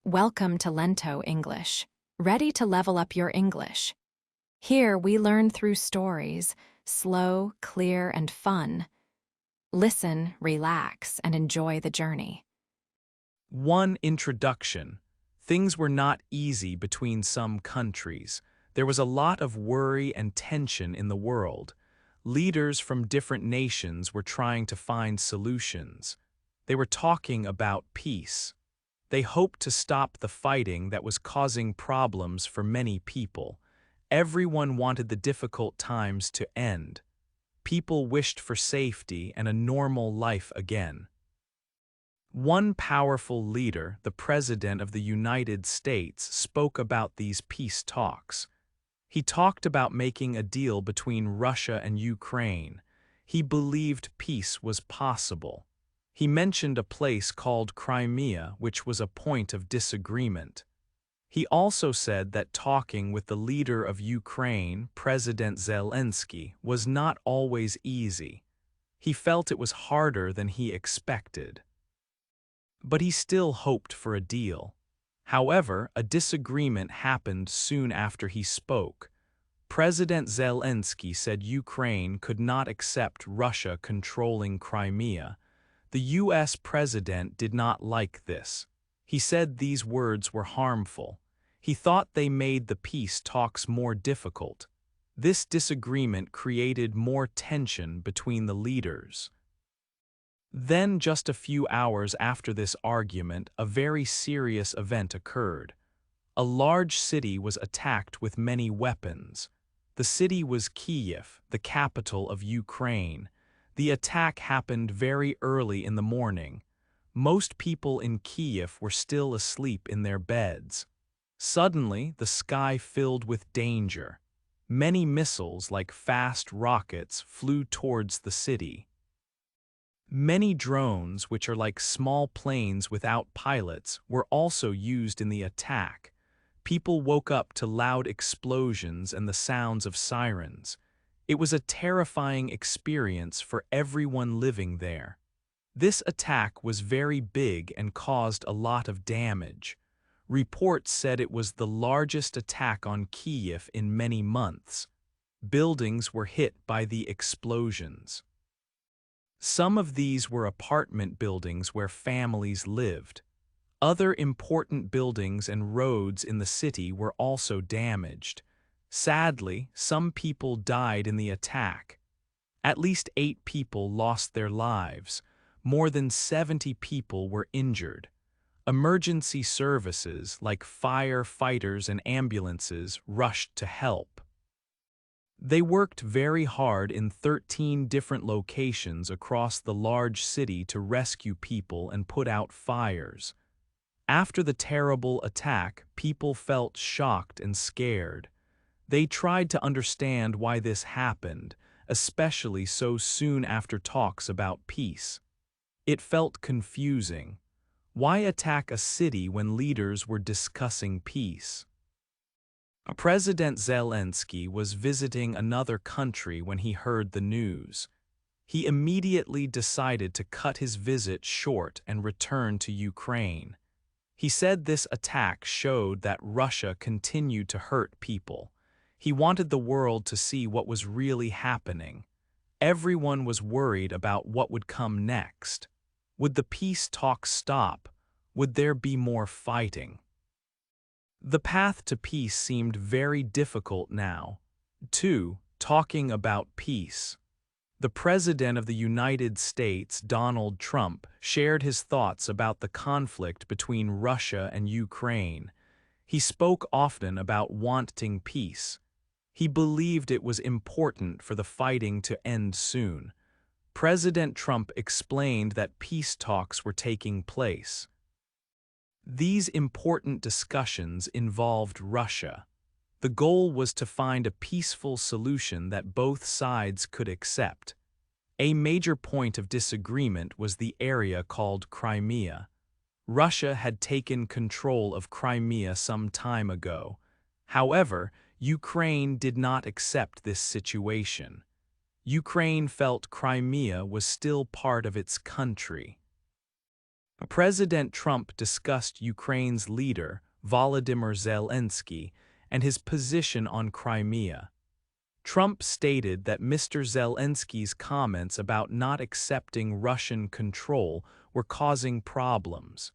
Welcome to Lento English. Ready to level up your English? Here we learn through stories, slow, clear, and fun. Listen, relax, and enjoy the journey. 1. Introduction. Things were not easy between some countries. There was a lot of worry and tension in the world. Leaders from different nations were trying to find solutions. They were talking about peace. They hoped to stop the fighting that was causing problems for many people. Everyone wanted the difficult times to end. People wished for safety and a normal life again. One powerful leader, the President of the United States, spoke about these peace talks. He talked about making a deal between Russia and Ukraine. He believed peace was possible. He mentioned a place called Crimea, which was a point of disagreement. He also said that talking with the leader of Ukraine, President Zelensky, was not always easy. He felt it was harder than he expected. But he still hoped for a deal. However, a disagreement happened soon after he spoke. President Zelensky said Ukraine could not accept Russia controlling Crimea. The U.S. president did not like this. He said these words were harmful. He thought they made the peace talks more difficult. This disagreement created more tension between the leaders. Then, just a few hours after this argument, a very serious event occurred. A large city was attacked with many weapons. The city was Kyiv, the capital of Ukraine. The attack happened very early in the morning. Most people in Kyiv were still asleep in their beds. Suddenly, the sky filled with danger. Many missiles, like fast rockets, flew towards the city. Many drones, which are like small planes without pilots, were also used in the attack. People woke up to loud explosions and the sounds of sirens. It was a terrifying experience for everyone living there. This attack was very big and caused a lot of damage. Reports said it was the largest attack on Kyiv in many months. Buildings were hit by the explosions. Some of these were apartment buildings where families lived. Other important buildings and roads in the city were also damaged. Sadly, some people died in the attack. At least 8 people lost their lives. More than 70 people were injured. Emergency services like firefighters and ambulances rushed to help. They worked very hard in 13 different locations across the large city to rescue people and put out fires. After the terrible attack, people felt shocked and scared. They tried to understand why this happened, especially so soon after talks about peace. It felt confusing. Why attack a city when leaders were discussing peace? President Zelensky was visiting another country when he heard the news. He immediately decided to cut his visit short and return to Ukraine. He said this attack showed that Russia continued to hurt people. He wanted the world to see what was really happening. Everyone was worried about what would come next. Would the peace talks stop? Would there be more fighting? The path to peace seemed very difficult now. 2. Talking about peace. The President of the United States, Donald Trump, shared his thoughts about the conflict between Russia and Ukraine. He spoke often about wanting peace. He believed it was important for the fighting to end soon. President Trump explained that peace talks were taking place. These important discussions involved Russia. The goal was to find a peaceful solution that both sides could accept. A major point of disagreement was the area called Crimea. Russia had taken control of Crimea some time ago. However, Ukraine did not accept this situation. Ukraine felt Crimea was still part of its country. President Trump discussed Ukraine's leader, Volodymyr Zelensky, and his position on Crimea. Trump stated that Mr. Zelensky's comments about not accepting Russian control were causing problems.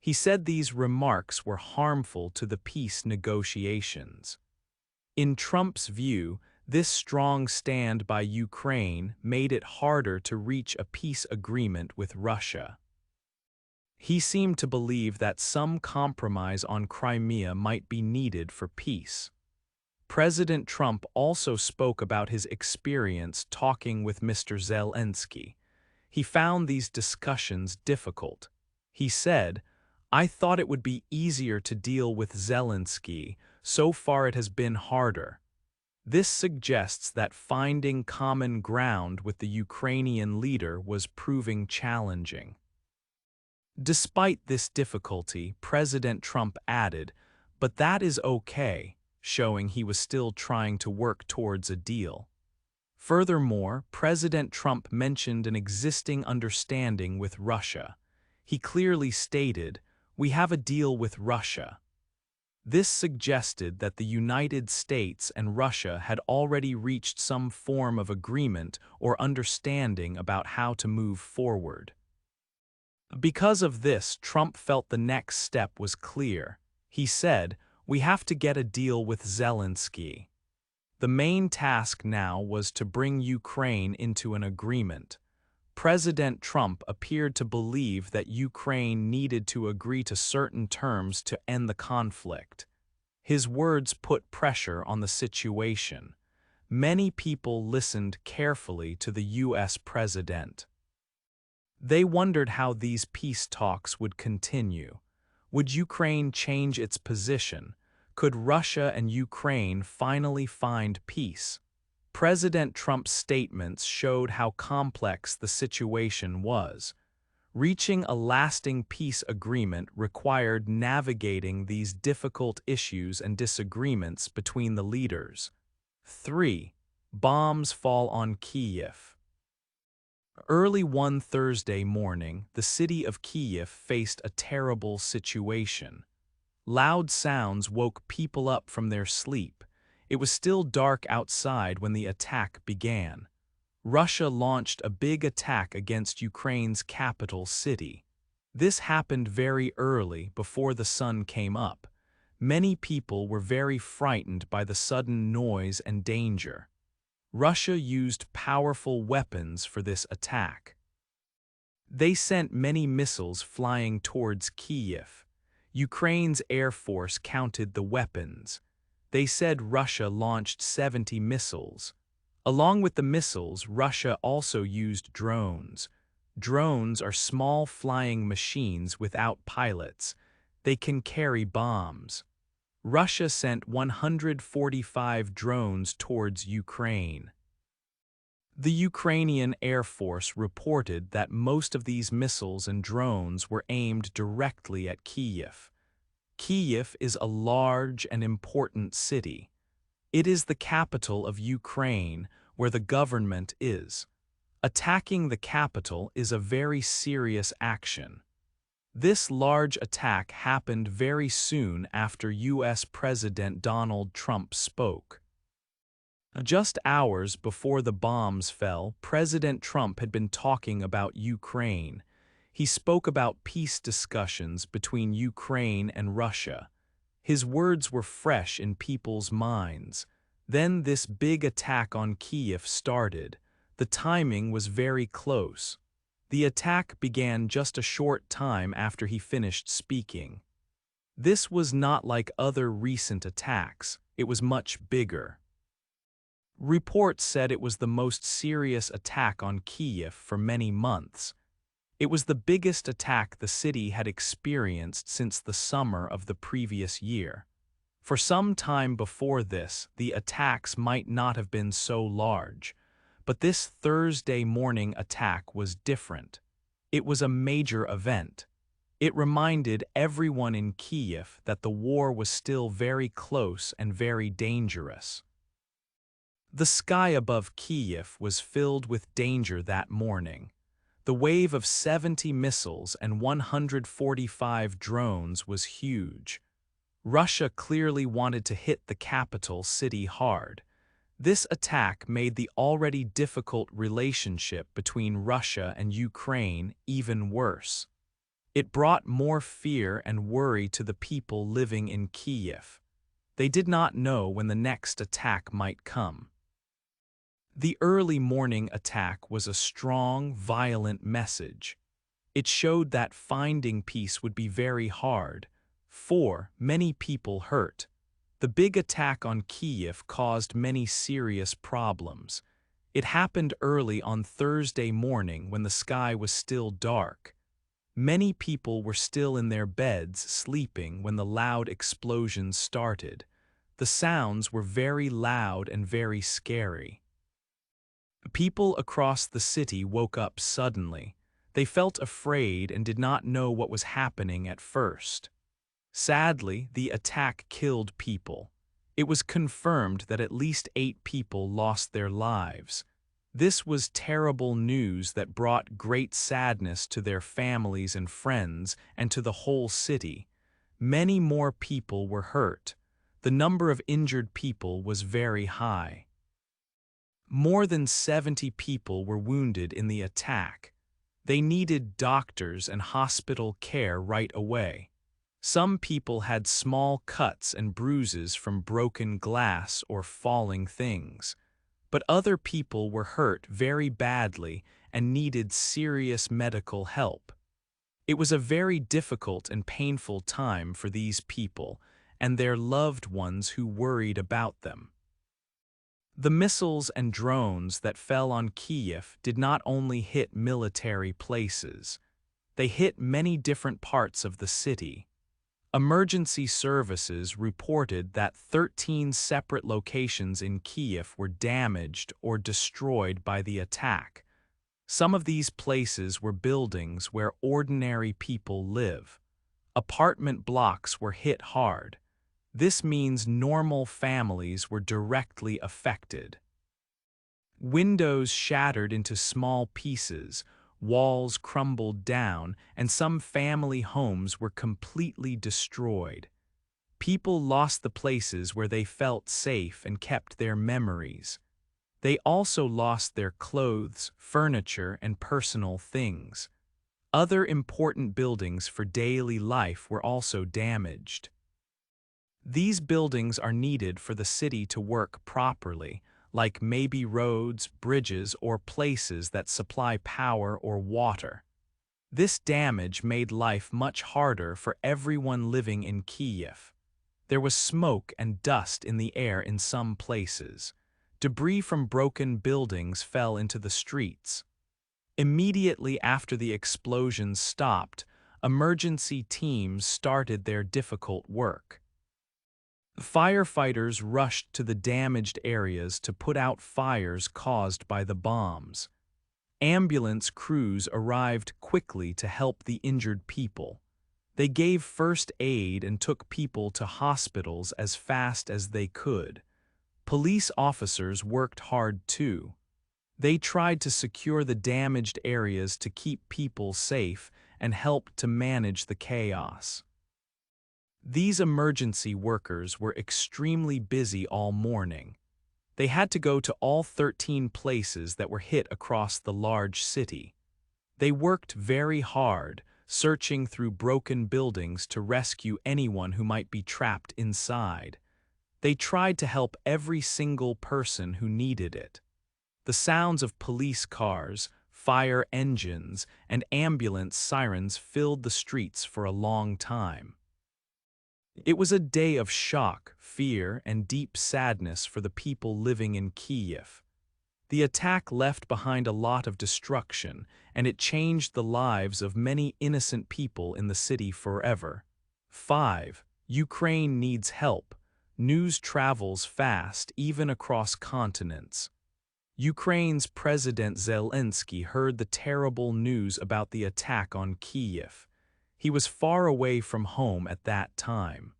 He said these remarks were harmful to the peace negotiations. In Trump's view, this strong stand by Ukraine made it harder to reach a peace agreement with Russia. He seemed to believe that some compromise on Crimea might be needed for peace. President Trump also spoke about his experience talking with Mr. Zelensky. He found these discussions difficult. He said, "I thought it would be easier to deal with Zelensky, so far it has been harder." This suggests that finding common ground with the Ukrainian leader was proving challenging. Despite this difficulty, President Trump added, "But that is okay," showing he was still trying to work towards a deal. Furthermore, President Trump mentioned an existing understanding with Russia. He clearly stated, "We have a deal with Russia." This suggested that the United States and Russia had already reached some form of agreement or understanding about how to move forward. Because of this, Trump felt the next step was clear. He said, "We have to get a deal with Zelensky." The main task now was to bring Ukraine into an agreement. President Trump appeared to believe that Ukraine needed to agree to certain terms to end the conflict. His words put pressure on the situation. Many people listened carefully to the U.S. president. They wondered how these peace talks would continue. Would Ukraine change its position? Could Russia and Ukraine finally find peace? President Trump's statements showed how complex the situation was. Reaching a lasting peace agreement required navigating these difficult issues and disagreements between the leaders. 3. Bombs fall on Kyiv. Early one Thursday morning, the city of Kyiv faced a terrible situation. Loud sounds woke people up from their sleep. It was still dark outside when the attack began. Russia launched a big attack against Ukraine's capital city. This happened very early, before the sun came up. Many people were very frightened by the sudden noise and danger. Russia used powerful weapons for this attack. They sent many missiles flying towards Kyiv. Ukraine's Air Force counted the weapons. They said Russia launched 70 missiles. Along with the missiles, Russia also used drones. Drones are small flying machines without pilots. They can carry bombs. Russia sent 145 drones towards Ukraine. The Ukrainian Air Force reported that most of these missiles and drones were aimed directly at Kyiv. Kyiv is a large and important city. It is the capital of Ukraine, where the government is. Attacking the capital is a very serious action. This large attack happened very soon after U.S. President Donald Trump spoke. Just hours before the bombs fell, President Trump had been talking about Ukraine. He spoke about peace discussions between Ukraine and Russia. His words were fresh in people's minds. Then this big attack on Kyiv started. The timing was very close. The attack began just a short time after he finished speaking. This was not like other recent attacks. It was much bigger. Reports said it was the most serious attack on Kyiv for many months. It was the biggest attack the city had experienced since the summer of the previous year. For some time before this, the attacks might not have been so large, but this Thursday morning attack was different. It was a major event. It reminded everyone in Kyiv that the war was still very close and very dangerous. The sky above Kyiv was filled with danger that morning. The wave of 70 missiles and 145 drones was huge. Russia clearly wanted to hit the capital city hard. This attack made the already difficult relationship between Russia and Ukraine even worse. It brought more fear and worry to the people living in Kyiv. They did not know when the next attack might come. The early morning attack was a strong, violent message. It showed that finding peace would be very hard, for many people hurt. The big attack on Kyiv caused many serious problems. It happened early on Thursday morning when the sky was still dark. Many people were still in their beds sleeping when the loud explosions started. The sounds were very loud and very scary. People across the city woke up suddenly. They felt afraid and did not know what was happening at first. Sadly, the attack killed people. It was confirmed that at least 8 people lost their lives. This was terrible news that brought great sadness to their families and friends and to the whole city. Many more people were hurt. The number of injured people was very high. More than 70 people were wounded in the attack. They needed doctors and hospital care right away. Some people had small cuts and bruises from broken glass or falling things. But other people were hurt very badly and needed serious medical help. It was a very difficult and painful time for these people and their loved ones who worried about them. The missiles and drones that fell on Kyiv did not only hit military places. They hit many different parts of the city. Emergency services reported that 13 separate locations in Kyiv were damaged or destroyed by the attack. Some of these places were buildings where ordinary people live. Apartment blocks were hit hard. This means normal families were directly affected. Windows shattered into small pieces, walls crumbled down, and some family homes were completely destroyed. People lost the places where they felt safe and kept their memories. They also lost their clothes, furniture, and personal things. Other important buildings for daily life were also damaged. These buildings are needed for the city to work properly, like maybe roads, bridges, or places that supply power or water. This damage made life much harder for everyone living in Kyiv. There was smoke and dust in the air in some places. Debris from broken buildings fell into the streets. Immediately after the explosions stopped, emergency teams started their difficult work. Firefighters rushed to the damaged areas to put out fires caused by the bombs. Ambulance crews arrived quickly to help the injured people. They gave first aid and took people to hospitals as fast as they could. Police officers worked hard too. They tried to secure the damaged areas to keep people safe and help to manage the chaos. These emergency workers were extremely busy all morning. They had to go to all 13 places that were hit across the large city. They worked very hard, searching through broken buildings to rescue anyone who might be trapped inside. They tried to help every single person who needed it. The sounds of police cars, fire engines, and ambulance sirens filled the streets for a long time. It was a day of shock, fear, and deep sadness for the people living in Kyiv. The attack left behind a lot of destruction, and it changed the lives of many innocent people in the city forever. 5. Ukraine needs help. News travels fast, even across continents. Ukraine's President Zelensky heard the terrible news about the attack on Kyiv. He was far away from home at that time.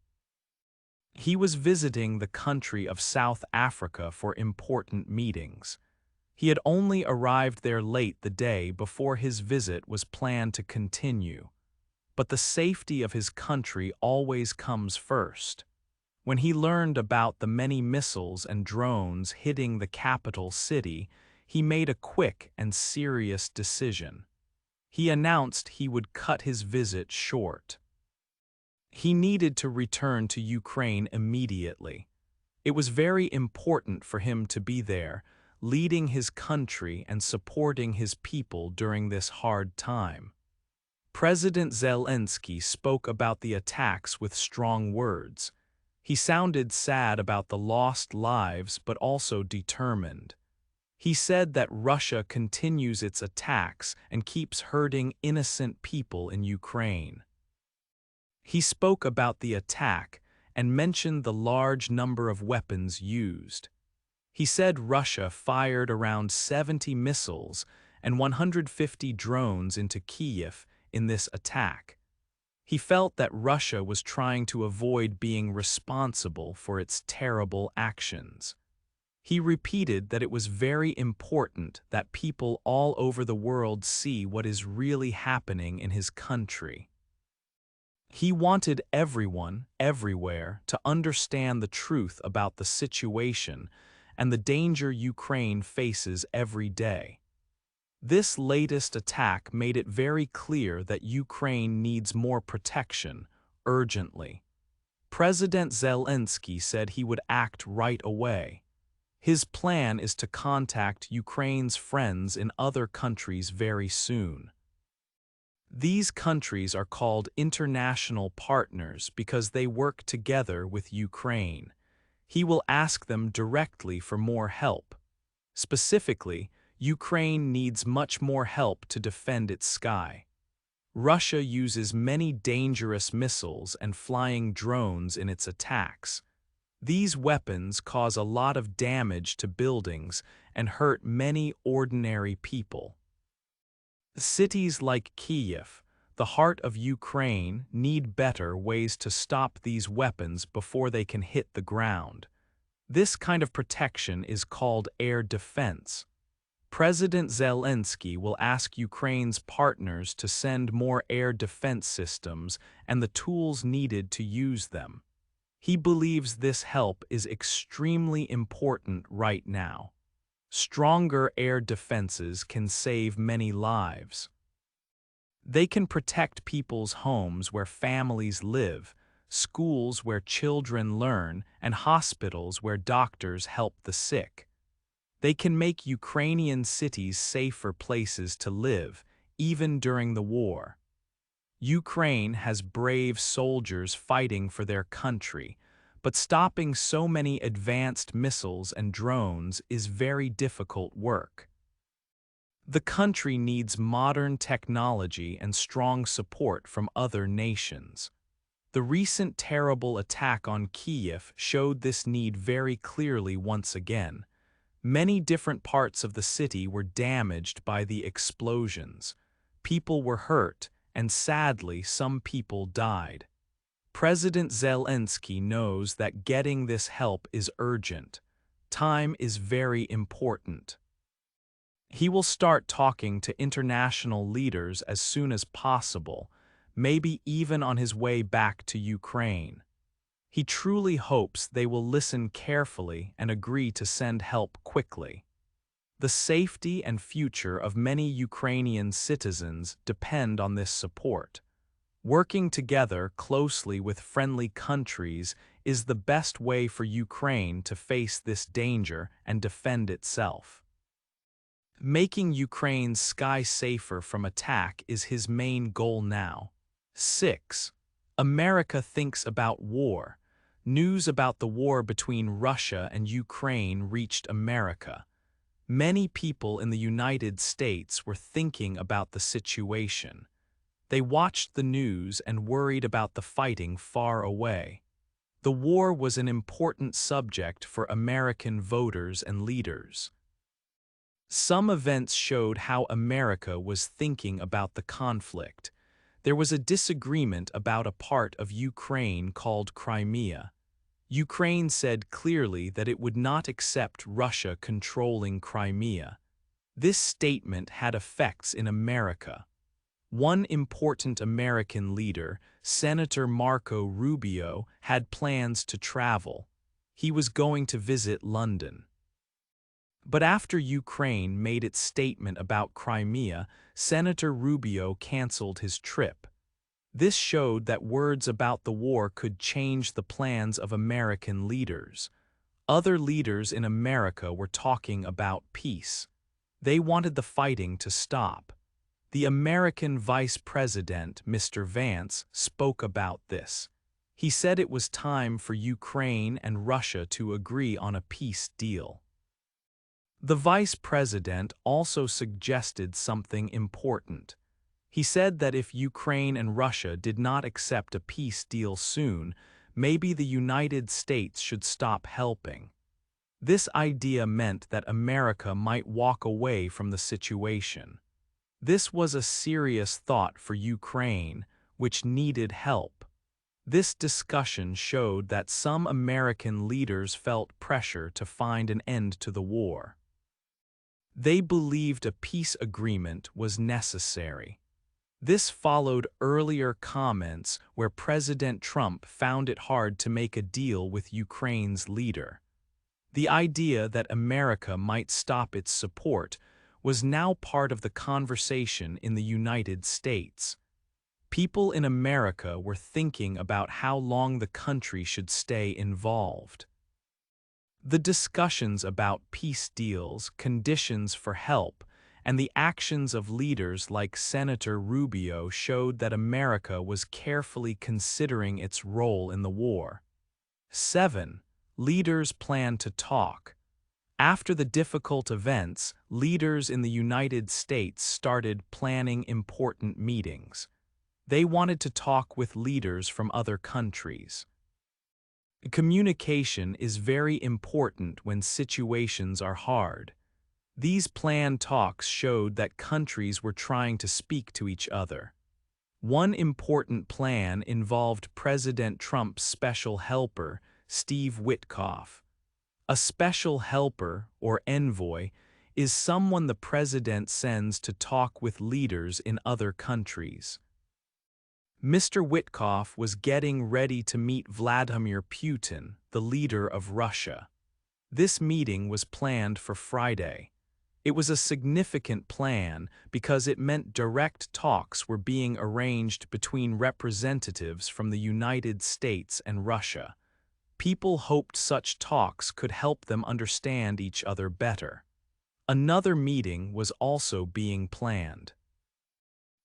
He was visiting the country of South Africa for important meetings. He had only arrived there late the day before his visit was planned to continue. But the safety of his country always comes first. When he learned about the many missiles and drones hitting the capital city, he made a quick and serious decision. He announced he would cut his visit short. He needed to return to Ukraine immediately. It was very important for him to be there, leading his country and supporting his people during this hard time. President Zelensky spoke about the attacks with strong words. He sounded sad about the lost lives but also determined. He said that Russia continues its attacks and keeps hurting innocent people in Ukraine. He spoke about the attack and mentioned the large number of weapons used. He said Russia fired around 70 missiles and 150 drones into Kyiv in this attack. He felt that Russia was trying to avoid being responsible for its terrible actions. He repeated that it was very important that people all over the world see what is really happening in his country. He wanted everyone, everywhere, to understand the truth about the situation and the danger Ukraine faces every day. This latest attack made it very clear that Ukraine needs more protection, urgently. President Zelensky said he would act right away. His plan is to contact Ukraine's friends in other countries very soon. These countries are called international partners because they work together with Ukraine. He will ask them directly for more help. Specifically, Ukraine needs much more help to defend its sky. Russia uses many dangerous missiles and flying drones in its attacks. These weapons cause a lot of damage to buildings and hurt many ordinary people. Cities like Kyiv, the heart of Ukraine, need better ways to stop these weapons before they can hit the ground. This kind of protection is called air defense. President Zelensky will ask Ukraine's partners to send more air defense systems and the tools needed to use them. He believes this help is extremely important right now. Stronger air defenses can save many lives. They can protect people's homes where families live, schools where children learn, and hospitals where doctors help the sick. They can make Ukrainian cities safer places to live, even during the war. Ukraine has brave soldiers fighting for their country, but stopping so many advanced missiles and drones is very difficult work. The country needs modern technology and strong support from other nations. The recent terrible attack on Kyiv showed this need very clearly once again. Many different parts of the city were damaged by the explosions. People were hurt, and sadly, some people died. President Zelensky knows that getting this help is urgent. Time is very important. He will start talking to international leaders as soon as possible, maybe even on his way back to Ukraine. He truly hopes they will listen carefully and agree to send help quickly. The safety and future of many Ukrainian citizens depend on this support. Working together closely with friendly countries is the best way for Ukraine to face this danger and defend itself. Making Ukraine's sky safer from attack is his main goal now. 6. America thinks about war. News about the war between Russia and Ukraine reached America. Many people in the United States were thinking about the situation. They watched the news and worried about the fighting far away. The war was an important subject for American voters and leaders. Some events showed how America was thinking about the conflict. There was a disagreement about a part of Ukraine called Crimea. Ukraine said clearly that it would not accept Russia controlling Crimea. This statement had effects in America. One important American leader, Senator Marco Rubio, had plans to travel. He was going to visit London. But after Ukraine made its statement about Crimea, Senator Rubio canceled his trip. This showed that words about the war could change the plans of American leaders. Other leaders in America were talking about peace. They wanted the fighting to stop. The American Vice President, Mr. Vance, spoke about this. He said it was time for Ukraine and Russia to agree on a peace deal. The Vice President also suggested something important. He said that if Ukraine and Russia did not accept a peace deal soon, maybe the United States should stop helping. This idea meant that America might walk away from the situation. This was a serious thought for Ukraine, which needed help. This discussion showed that some American leaders felt pressure to find an end to the war. They believed a peace agreement was necessary. This followed earlier comments where President Trump found it hard to make a deal with Ukraine's leader. The idea that America might stop its support was now part of the conversation in the United States. People in America were thinking about how long the country should stay involved. The discussions about peace deals, conditions for help, and the actions of leaders like Senator Rubio showed that America was carefully considering its role in the war. 7. Leaders plan to talk. After the difficult events, leaders in the United States started planning important meetings. They wanted to talk with leaders from other countries. Communication is very important when situations are hard. These planned talks showed that countries were trying to speak to each other. One important plan involved President Trump's special helper, Steve Witkoff. A special helper, or envoy, is someone the president sends to talk with leaders in other countries. Mr. Witkoff was getting ready to meet Vladimir Putin, the leader of Russia. This meeting was planned for Friday. It was a significant plan because it meant direct talks were being arranged between representatives from the United States and Russia. People hoped such talks could help them understand each other better. Another meeting was also being planned.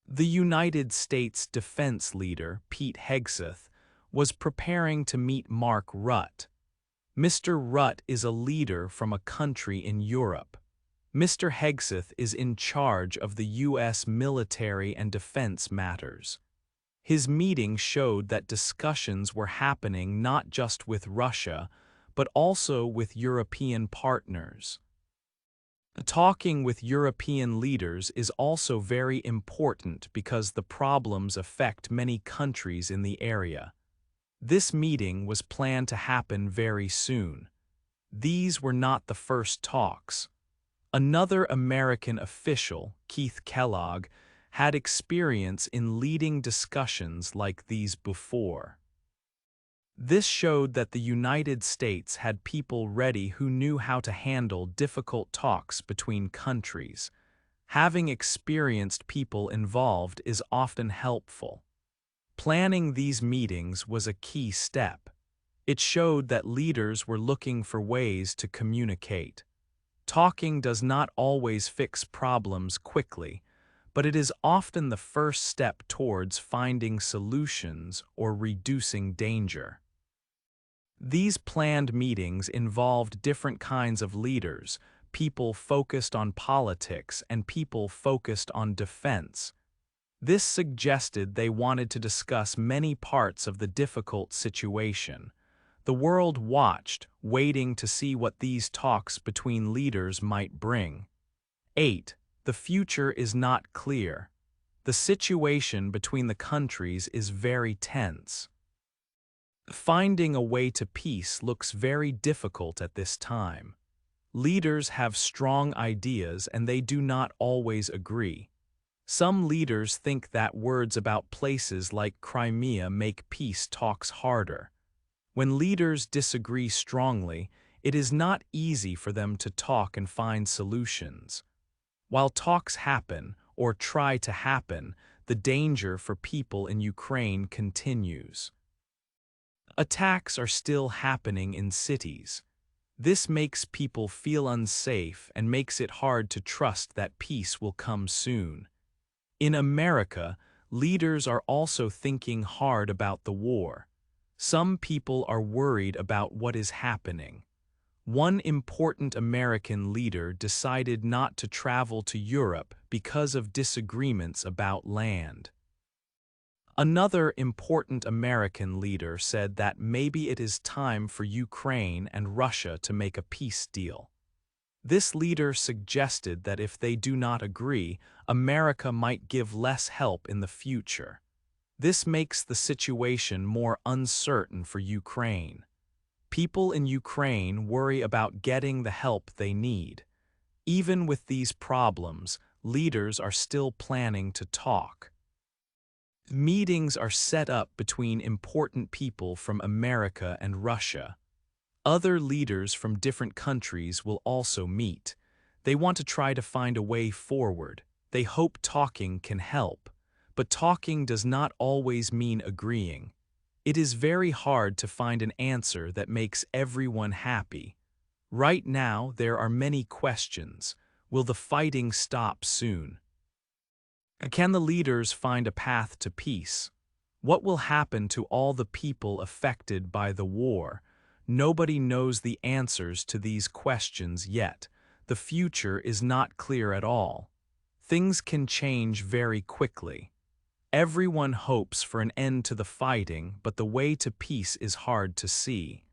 The United States defense leader, Pete Hegseth, was preparing to meet Mark Rutte. Mr. Rutte is a leader from a country in Europe. Mr. Hegseth is in charge of the U.S. military and defense matters. His meeting showed that discussions were happening not just with Russia, but also with European partners. Talking with European leaders is also very important because the problems affect many countries in the area. This meeting was planned to happen very soon. These were not the first talks. Another American official, Keith Kellogg, had experience in leading discussions like these before. This showed that the United States had people ready who knew how to handle difficult talks between countries. Having experienced people involved is often helpful. Planning these meetings was a key step. It showed that leaders were looking for ways to communicate. Talking does not always fix problems quickly, but it is often the first step towards finding solutions or reducing danger. These planned meetings involved different kinds of leaders, people focused on politics and people focused on defense. This suggested they wanted to discuss many parts of the difficult situation. The world watched, waiting to see what these talks between leaders might bring. 8. The future is not clear. The situation between the countries is very tense. Finding a way to peace looks very difficult at this time. Leaders have strong ideas and they do not always agree. Some leaders think that words about places like Crimea make peace talks harder. When leaders disagree strongly, it is not easy for them to talk and find solutions. While talks happen, or try to happen, the danger for people in Ukraine continues. Attacks are still happening in cities. This makes people feel unsafe and makes it hard to trust that peace will come soon. In America, leaders are also thinking hard about the war. Some people are worried about what is happening. One important American leader decided not to travel to Europe because of disagreements about land. Another important American leader said that maybe it is time for Ukraine and Russia to make a peace deal. This leader suggested that if they do not agree, America might give less help in the future. This makes the situation more uncertain for Ukraine. People in Ukraine worry about getting the help they need. Even with these problems, leaders are still planning to talk. Meetings are set up between important people from America and Russia. Other leaders from different countries will also meet. They want to try to find a way forward. They hope talking can help. But talking does not always mean agreeing. It is very hard to find an answer that makes everyone happy. Right now, there are many questions. Will the fighting stop soon? Can the leaders find a path to peace? What will happen to all the people affected by the war? Nobody knows the answers to these questions yet. The future is not clear at all. Things can change very quickly. Everyone hopes for an end to the fighting, but the way to peace is hard to see.